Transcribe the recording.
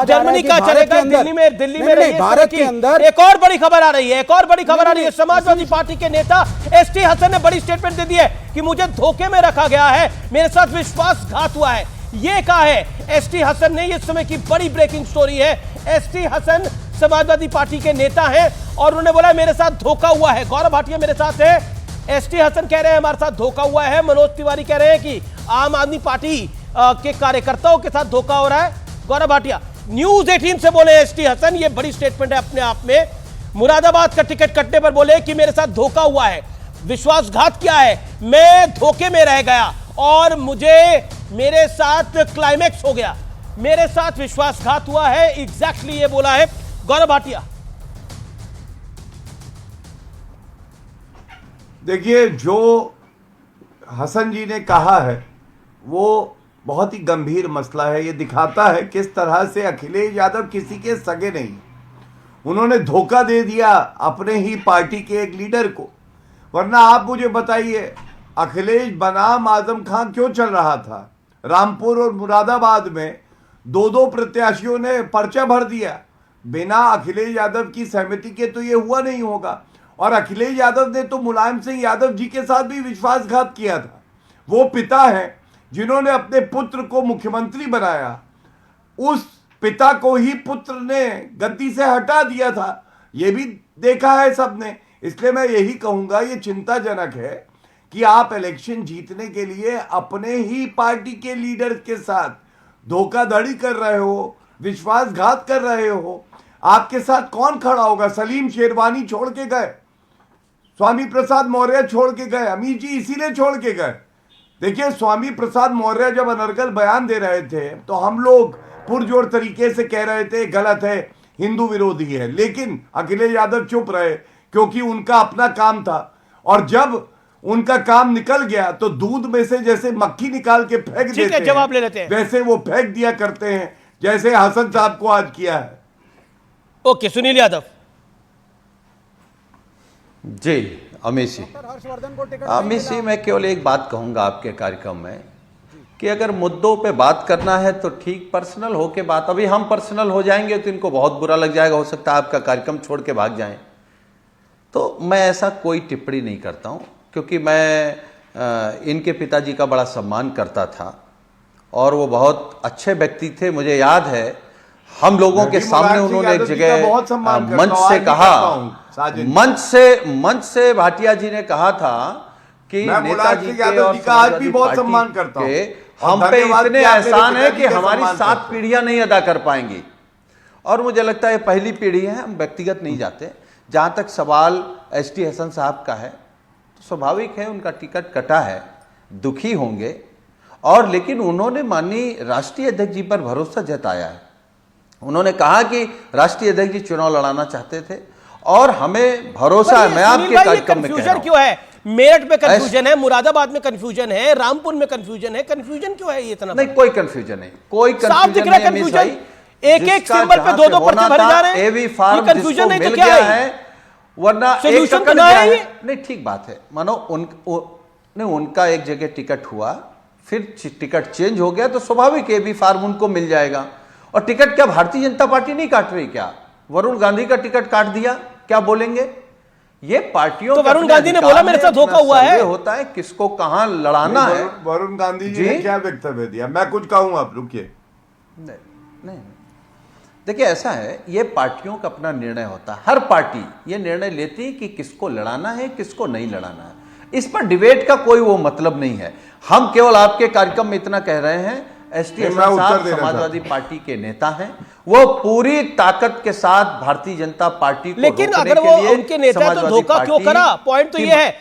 Germany का चलेगा, दिल्ली में रहिए। भारत के अंदर एक और बड़ी खबर आ रही है, एक और बड़ी खबर आ रही है। समाजवादी पार्टी के नेता एसटी हसन ने बड़ी स्टेटमेंट दे दी है कि मुझे धोखे में रखा गया है, मेरे साथ विश्वासघात हुआ है। ये कहा है एसटी हसन ने। इस समय की बड़ी ब्रेकिंग स्टोरी है। एसटी हसन समाजवादी पार्टी के नेता हैं और उन्होंने बोला मेरे साथ धोखा हुआ है। गौरव भाटिया मेरे साथ है। एसटी हसन कह रहे हैं हमारे साथ धोखा हुआ है। मनोज तिवारी कह रहे हैं कि आम आदमी पार्टी के कार्यकर्ताओं के साथ धोखा हो रहा है। गौरव भाटिया न्यूज 18 से बोले एसटी हसन, ये बड़ी स्टेटमेंट है अपने आप में। मुरादाबाद का टिकट कटने पर बोले कि मेरे साथ धोखा हुआ है, विश्वासघात किया है, मैं धोखे में रह गया और मेरे साथ क्लाइमेक्स हो गया, मेरे साथ विश्वासघात हुआ है। एग्जैक्टली ये बोला है गौरव भाटिया। देखिए, जो हसन जी ने कहा है वो बहुत ही गंभीर मसला है। ये दिखाता है किस तरह से अखिलेश यादव किसी के सगे नहीं। उन्होंने धोखा दे दिया अपने ही पार्टी के एक लीडर को। वरना आप मुझे बताइए, अखिलेश बनाम आजम खान क्यों चल रहा था? रामपुर और मुरादाबाद में दो प्रत्याशियों ने पर्चा भर दिया। बिना अखिलेश यादव की सहमति के तो ये हुआ नहीं होगा। और अखिलेश यादव ने तो मुलायम सिंह यादव जी के साथ भी विश्वासघात किया था। वो पिता हैं जिन्होंने अपने पुत्र को मुख्यमंत्री बनाया, उस पिता को ही पुत्र ने गद्दी से हटा दिया था। ये भी देखा है सबने। इसलिए मैं यही कहूंगा, ये चिंताजनक है कि आप इलेक्शन जीतने के लिए अपने ही पार्टी के लीडर के साथ धोखाधड़ी कर रहे हो, विश्वासघात कर रहे हो। आपके साथ कौन खड़ा होगा? सलीम शेरवानी छोड़ के गए, स्वामी प्रसाद मौर्य छोड़ के गए, अमित जी इसीलिए छोड़ के गए। देखिए, स्वामी प्रसाद मौर्य जब अनर्गल बयान दे रहे थे तो हम लोग पुरजोर तरीके से कह रहे थे गलत है, हिंदू विरोधी है। लेकिन अखिलेश यादव चुप रहे क्योंकि उनका अपना काम था। और जब उनका काम निकल गया तो दूध में से जैसे मक्खी निकाल के फेंक देते हैं, जवाब ले लेते हैं, वैसे वो फेंक दिया करते हैं, जैसे हसन साहब को आज किया है। ओके, सुनील यादव जी। अमित सिंह, मैं केवल एक बात कहूंगा आपके कार्यक्रम में कि अगर मुद्दों पे बात करना है तो ठीक, पर्सनल होके बात। अभी हम पर्सनल हो जाएंगे तो इनको बहुत बुरा लग जाएगा, हो सकता है आपका कार्यक्रम छोड़ के भाग जाएं। तो मैं ऐसा कोई टिप्पणी नहीं करता हूं क्योंकि मैं इनके पिताजी का बड़ा सम्मान करता था और वो बहुत अच्छे व्यक्ति थे। मुझे याद है हम लोगों के सामने उन्होंने एक जगह मंच से कहा, मंच से भाटिया जी ने कहा था कि नेताजी के और समाजवादी पार्टी के हम पे इतने एहसान है कि हमारी 7 पीढ़ियां नहीं अदा कर पाएंगी। और मुझे लगता है पहली पीढ़ी है, हम व्यक्तिगत नहीं जाते। जहां तक सवाल एसटी हसन साहब का है तो स्वाभाविक है उनका टिकट कटा है, दुखी होंगे। और लेकिन उन्होंने माननीय राष्ट्रीय अध्यक्ष जी पर भरोसा जताया है। उन्होंने कहा कि राष्ट्रीय अध्यक्ष जी चुनाव लड़ाना चाहते थे और हमें भरोसा है। मैं आपके कार्यक्रम में कह रहा हूं, क्यों है मेरठ में कंफ्यूजन है, मुरादाबाद में कंफ्यूजन है, रामपुर में कंफ्यूजन है। कंफ्यूजन क्यों है ये इतना? नहीं, कोई कंफ्यूजन नहीं, कोई कंफ्यूजन नहीं। एक सिंबल पे दो पर्चे भरे जा रहे हैं। एवी फार्म कंफ्यूजन नहीं तो क्या है? वरना सोल्यूशन तो नहीं। नहीं, ठीक बात है। मानो उनका एक जगह टिकट हुआ, फिर टिकट चेंज हो गया तो स्वाभाविक एवी फार्म उनको मिल जाएगा। और टिकट क्या भारतीय जनता पार्टी नहीं काट रही? क्या वरुण गांधी का टिकट काट दिया? क्या बोलेंगे? ये पार्टियों तो वरुण गांधी ने बोला मेरे साथ धोखा हुआ है। होता है किसको कहां लड़ाना है। वरुण गांधी जी ने क्या वक्तव्य दिया? मैं कुछ कहूं, आप रुकिए। नहीं, देखिए ऐसा है, ये पार्टियों का अपना निर्णय होता है। हर पार्टी ये निर्णय लेती है कि किसको लड़ाना है, किसको नहीं लड़ाना है। इस पर डिबेट का कोई वो मतलब नहीं है। हम केवल आपके कार्यक्रम में इतना कह रहे हैं, एसटी हसन साहब समाजवादी पार्टी के नेता हैं, वो पूरी ताकत के साथ भारतीय जनता पार्टी को लेकिन अगर वो उनके नेता तो धोखा क्यों करा? पॉइंट तो ये है